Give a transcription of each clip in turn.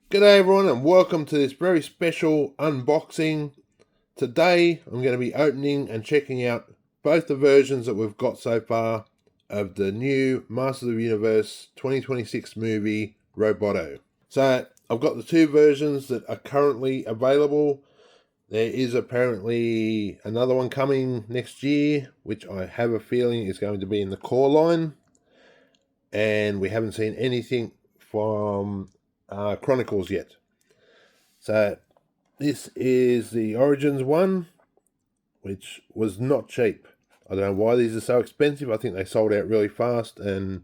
G'day everyone and welcome to this very special unboxing. Today I'm going to be opening and checking out both the versions that we've got so far of the new Masters of the Universe 2026 movie Roboto. So I've got the two versions that are currently available. There is apparently another one coming next year, which I have a feeling is going to be in the core line. And we haven't seen anything from Chronicles yet. So this is the Origins one, which was not cheap. I don't know why these are so expensive. I think they sold out really fast, and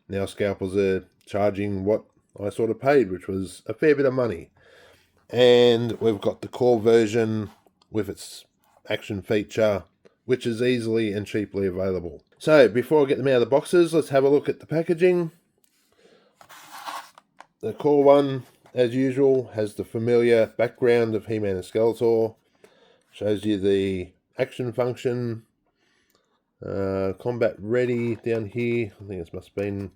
now scalpers are charging what I sort of paid, which was a fair bit of money. And we've got the core version with its action feature, which is easily and cheaply available. So before I get them out of the boxes, let's have a look at the packaging. The core one, as usual, has the familiar background of He-Man and Skeletor. Shows you the action function. Combat ready down here. I think this must have been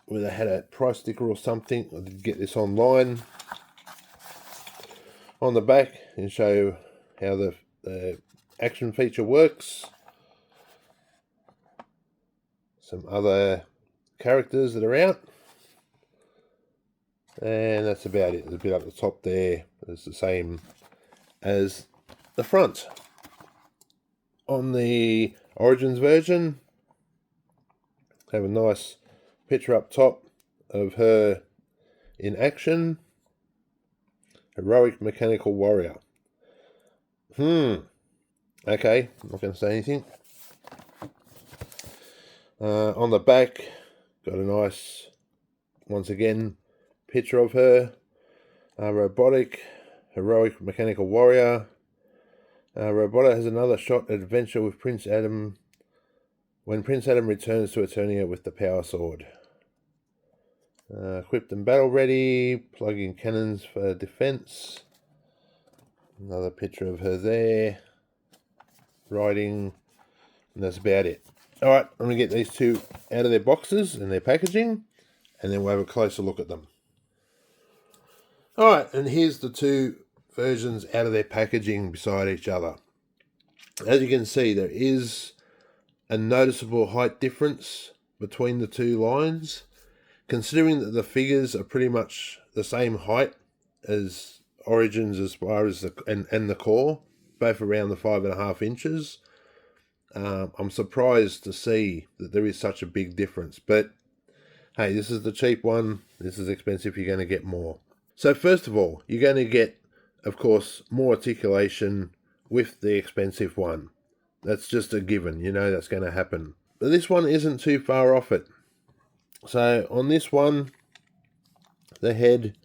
where they had a price sticker or something. I did get this online. On the back, and show how the action feature works. Some other characters that are out. And that's about it. There's a bit up the top there. It's the same as the front. On the Origins version, have a nice picture up top of her in action. Heroic mechanical warrior. Okay, I'm not going to say anything. On the back, got a nice, once again, picture of her. Robotic, heroic mechanical warrior. Roboto has another shot at adventure with Prince Adam when Prince Adam returns to Eternia with the power sword. Equipped and battle ready, plug in cannons for defense. Another picture of her there, riding, and that's about it. Alright, I'm going to get these two out of their boxes and their packaging, and then we'll have a closer look at them. Alright, and here's the two versions out of their packaging beside each other. As you can see, there is a noticeable height difference between the two lines. Considering that the figures are pretty much the same height as Origins as far as the core, both around the 5.5 inches, I'm surprised to see that there is such a big difference. But hey, this is the cheap one. This is expensive. You're going to get more. So first of all, you're going to get, of course, more articulation with the expensive one. That's just a given. You know that's going to happen. But this one isn't too far off it. So on this one, the head,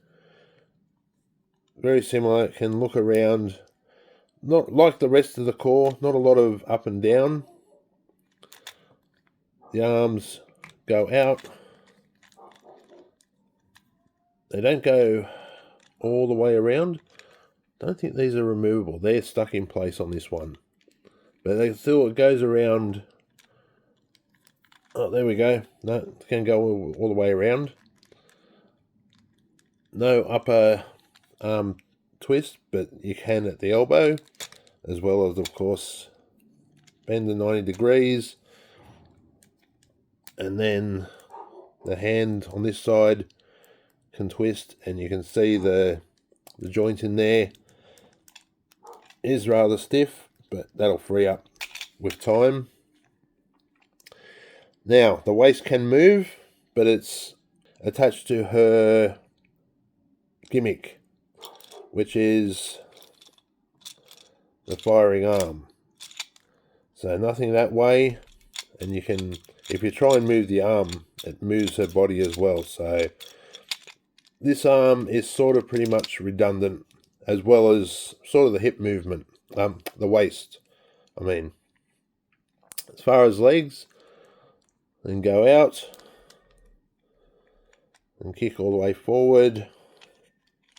very similar, can look around, not like the rest of the core, not a lot of up and down. The arms go out. They don't go all the way around. Don't think these are removable. They're stuck in place on this one. But they still, it goes around. Oh, there we go. No, it can go all the way around. No upper twist, but you can at the elbow, as well as, of course, bend to 90 degrees. And then the hand on this side can twist, and you can see the joint in there is rather stiff, but that'll free up with time. Now, the waist can move, but it's attached to her gimmick, which is the firing arm. So nothing that way, and you can, if you try and move the arm, it moves her body as well. So this arm is sort of pretty much redundant, as well as sort of the hip movement, the waist, I mean. As far as legs, then go out and kick all the way forward,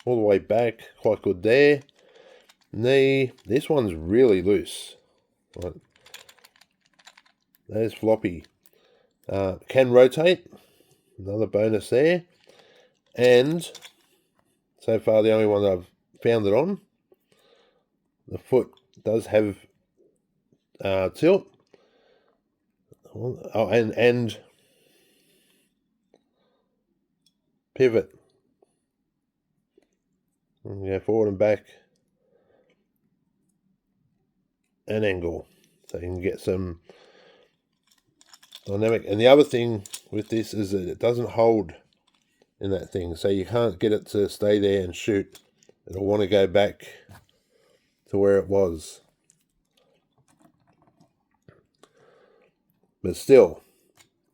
all the way back, quite good there. Knee, this one's really loose. Right. There's floppy. Can rotate, another bonus there. And so far the only one that I've found it on. The foot does have tilt. Oh, and pivot. And go forward and back. And angle. So you can get some dynamic. And the other thing with this is that it doesn't hold in that thing. So you can't get it to stay there and shoot. It'll want to go back to where it was. But still,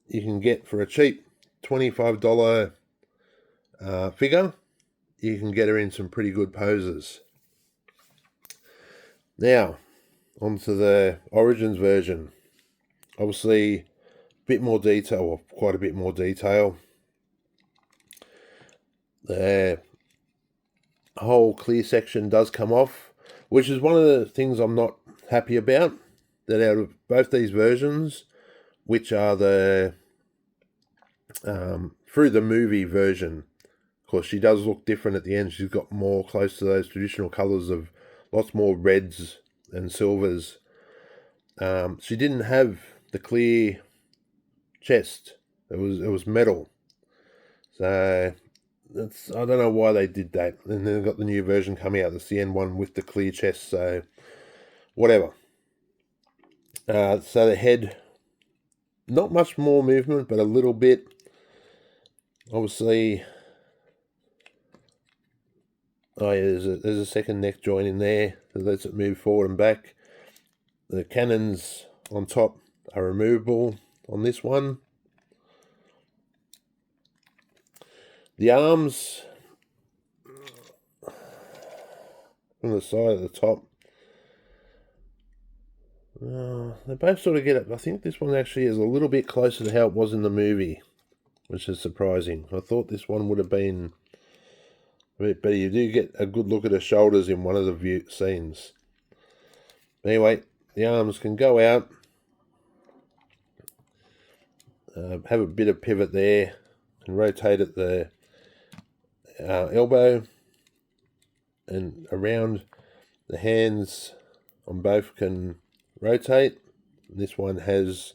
you can get for a cheap $25 figure, you can get her in some pretty good poses. Now, onto the Origins version. Obviously, a bit more detail, or quite a bit more detail. The whole clear section does come off, which is one of the things I'm not happy about. That out of both these versions, which are the through the movie version, of course she does look different at the end. She's got more close to those traditional colours of lots more reds and silvers. She didn't have the clear chest. It was metal. So I don't know why they did that. And then they've got the new version coming out, the CN one with the clear chest. So whatever. So the head, not much more movement, but a little bit. Obviously, oh yeah, there's a second neck joint in there that lets it move forward and back. The cannons on top are removable on this one. The arms from the side at the top, they both sort of get it. I think this one actually is a little bit closer to how it was in the movie, which is surprising. I thought this one would have been a bit better. You do get a good look at the shoulders in one of the scenes. Anyway, the arms can go out, have a bit of pivot there, and rotate at the elbow and around. The hands on both can rotate. This one has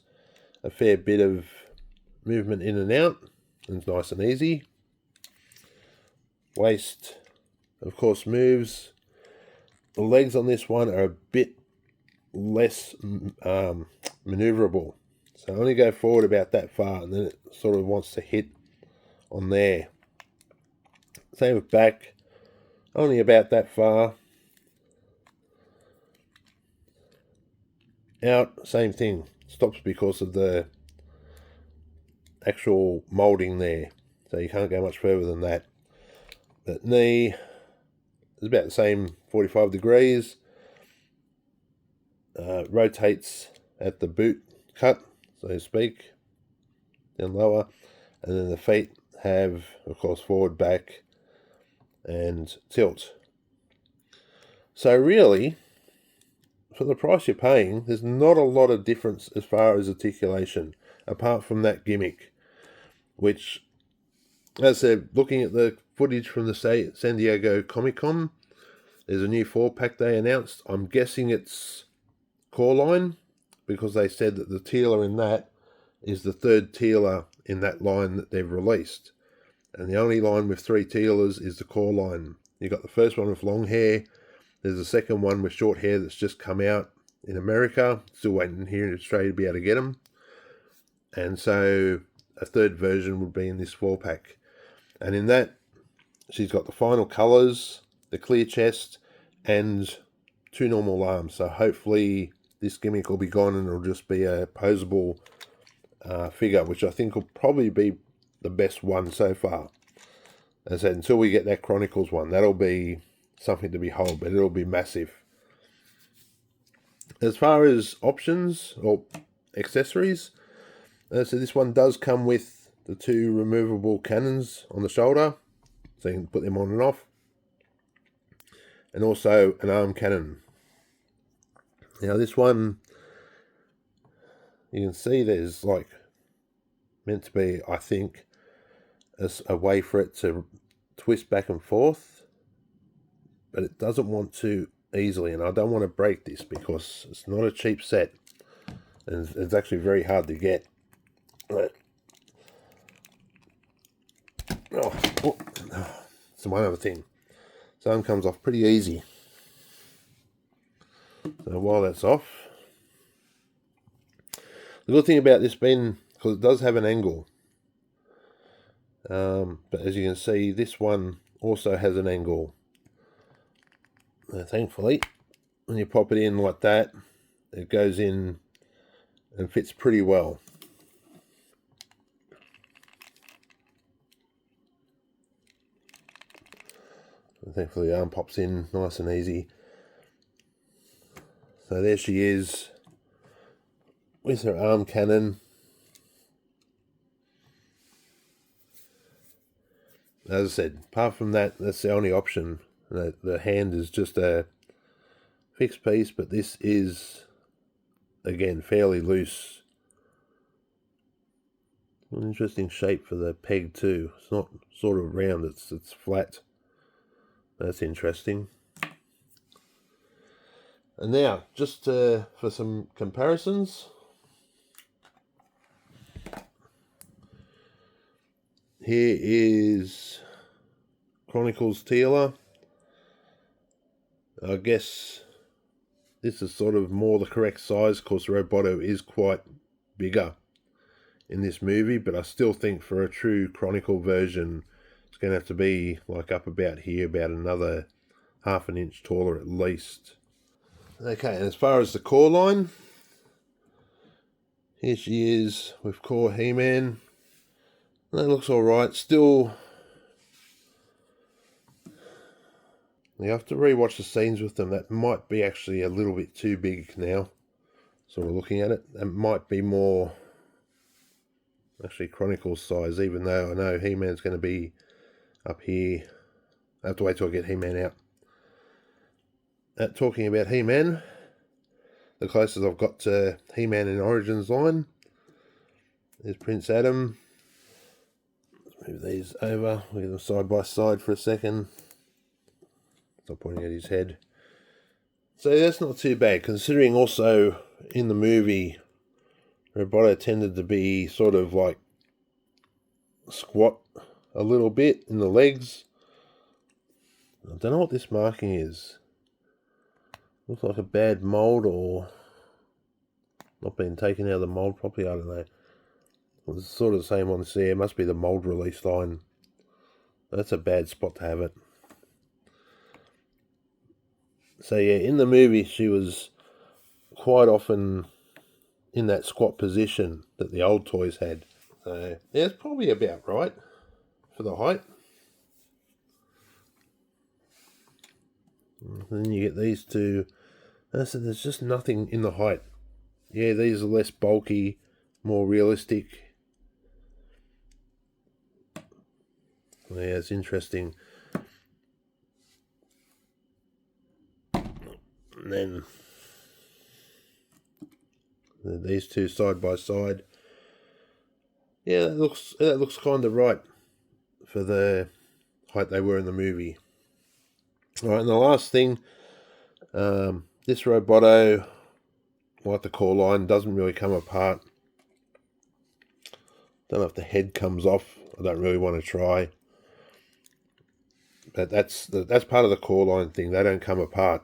a fair bit of movement in and out, and it's nice and easy. Waist, of course, moves. The legs on this one are a bit less maneuverable, so only go forward about that far, and then it sort of wants to hit on there. Same with back, only about that far. Out, same thing, stops because of the actual moulding there, so you can't go much further than that. That knee is about the same 45 degrees. Rotates at the boot cut, so to speak, down lower, and then the feet have, of course, forward, back, and tilt. So really, for the price you're paying, there's not a lot of difference as far as articulation, apart from that gimmick, which, as I said, looking at the footage from the San Diego Comic-Con, there's a new 4-pack they announced. I'm guessing it's core line, because they said that the tealer in that is the third tealer in that line that they've released. And the only line with 3 tealers is the core line. You got the first one with long hair. There's a second one with short hair that's just come out in America. Still waiting here in Australia to be able to get them. And so a third version would be in this 4-pack. And in that, she's got the final colours, the clear chest, and 2 normal arms. So hopefully this gimmick will be gone and it'll just be a posable figure, which I think will probably be the best one so far. As I said, until we get that Chronicles one, that'll be something to behold, but it'll be massive. As far as options or accessories, so this one does come with the 2 removable cannons on the shoulder, so you can put them on and off, and also an arm cannon. Now this one, you can see there's like meant to be, I think, a way for it to twist back and forth but it doesn't want to easily, and I don't want to break this because it's not a cheap set, and it's actually very hard to get. But, so one other thing, so arm comes off pretty easy. So while that's off, the good thing about this bin, because it does have an angle, but as you can see, this one also has an angle. Thankfully, when you pop it in like that, it goes in and fits pretty well. And thankfully, the arm pops in nice and easy. So there she is with her arm cannon. As I said, apart from that, that's the only option. The hand is just a fixed piece, but this is, again, fairly loose. An interesting shape for the peg too. It's not sort of round, it's flat. That's interesting. And now, just for some comparisons. Here is Chronicles Teela. I guess this is sort of more the correct size. Of course, Roboto is quite bigger in this movie, but I still think for a true Chronicle version, it's going to have to be like up about here, about another ½ an inch taller at least. Okay, and as far as the core line, here she is with core He-Man. That looks alright. Still, you have to rewatch the scenes with them. That might be actually a little bit too big now. Sort of looking at it, that might be more actually Chronicles size, even though I know He-Man's going to be up here. I have to wait till I get He-Man out. Talking about He-Man, the closest I've got to He-Man in Origins line is Prince Adam. Let's move these over, look at them side by side for a second. Stop pointing at his head. So that's not too bad, considering also in the movie, Roboto tended to be sort of like squat a little bit in the legs. I don't know what this marking is. Looks like a bad mold or not being taken out of the mold properly, I don't know. It's sort of the same on there. It must be the mold release line. That's a bad spot to have it. So yeah, in the movie she was quite often in that squat position that the old toys had. So yeah, it's probably about right for the height. And then you get these two. So there's just nothing in the height. Yeah, these are less bulky, more realistic. Yeah, it's interesting. And then these two side by side. Yeah, that looks kind of right for the height they were in the movie. All right, and the last thing, this Roboto, like the core line, doesn't really come apart. Don't know if the head comes off. I don't really want to try. But that's part of the core line thing. They don't come apart.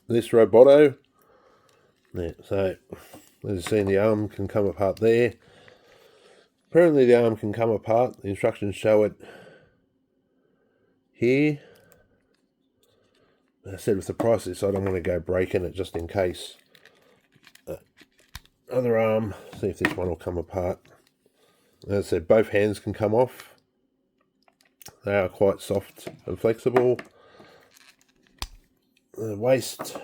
This Roboto, yeah, so as you've seen, the arm can come apart there. Apparently the arm can come apart. The instructions show it here. I said with the price of this, I don't want to go breaking it just in case. Other arm, see if this one will come apart. As I said, both hands can come off. They are quite soft and flexible. The waist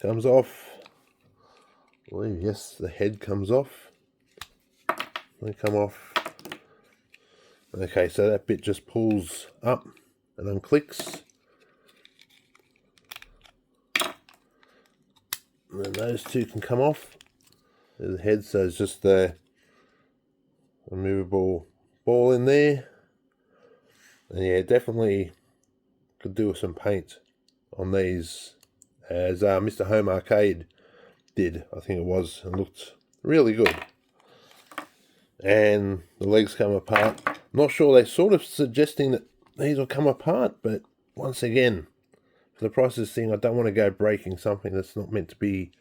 comes off. Yes, the head comes off. They come off. Okay, so that bit just pulls up and unclicks. And then those two can come off. There's the head, so it's just a removable ball in there. And yeah, definitely could do with some paint on these, as Mr. Home Arcade did, I think it was, and looked really good. And the legs come apart. I'm not sure, they're sort of suggesting that these will come apart, but once again, for the price of this thing, I don't want to go breaking something that's not meant to be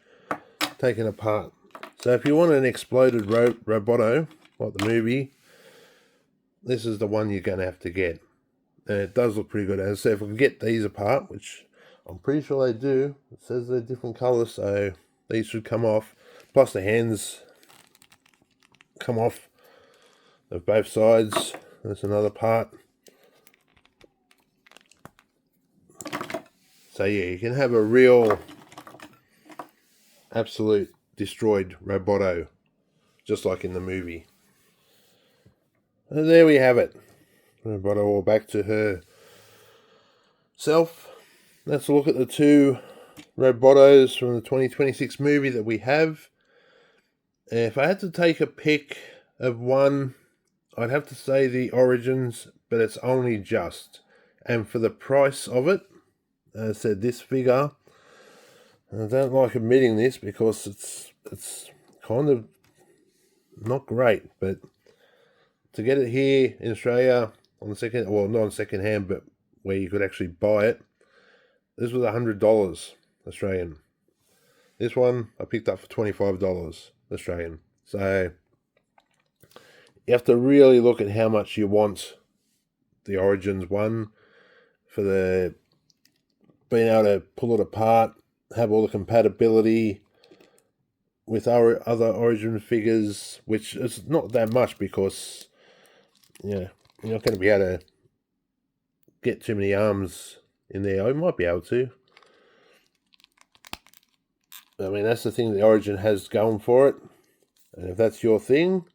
taken apart. So if you want an exploded Roboto, like the movie, this is the one you're going to have to get. And it does look pretty good. As I said, if we can get these apart, which I'm pretty sure they do, it says they're different colours, so these should come off. Plus the hands come off of both sides. There's another part. So yeah, you can have a real absolute destroyed Roboto, just like in the movie. And there we have it. Roboto all back to her self. Let's look at the two Robotos from the 2026 movie that we have. If I had to take a pick of one, I'd have to say the Origins, but it's only just. And for the price of it, as I said, this figure, I don't like admitting this because it's kind of not great, but to get it here in Australia on the second, well, not on second hand, but where you could actually buy it, this was $100 Australian. This one I picked up for $25 Australian. So you have to really look at how much you want the Origins one for the being able to pull it apart, have all the compatibility with our other Origin figures, which is not that much because, yeah, you're not going to be able to get too many arms in there. I might be able to. I mean, that's the thing the Origin has going for it. And if that's your thing,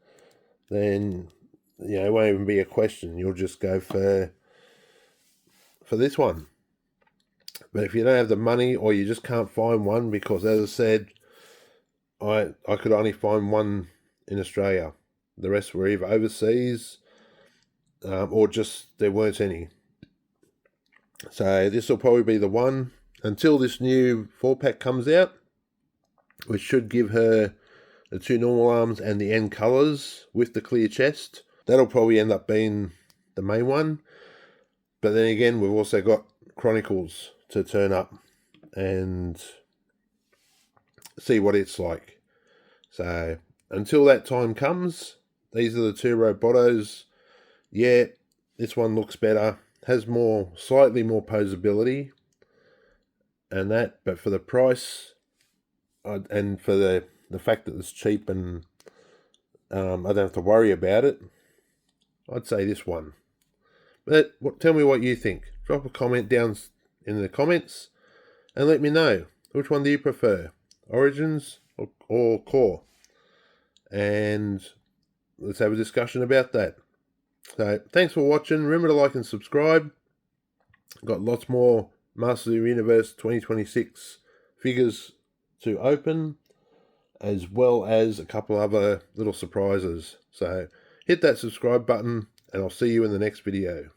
then, you know, it won't even be a question. You'll just go for this one. But if you don't have the money, or you just can't find one, because as I said, I could only find one in Australia. The rest were either overseas, or just there weren't any. So this will probably be the one until this new 4-pack comes out, which should give her the two normal arms and the end colours with the clear chest. That'll probably end up being the main one. But then again, we've also got Chronicles to turn up and see what it's like. So until that time comes, these are the two Robotos. Yeah, this one looks better, has slightly more posability and that, but for the price and for the fact that it's cheap and I don't have to worry about it, I'd say this one. But tell me what you think. Drop a comment down in the comments and let me know, which one do you prefer, Origins or Core? And let's have a discussion about that. So thanks for watching. Remember to like and subscribe. Got lots more Masters of the Universe 2026 figures to open, as well as a couple other little surprises. So hit that subscribe button and I'll see you in the next video.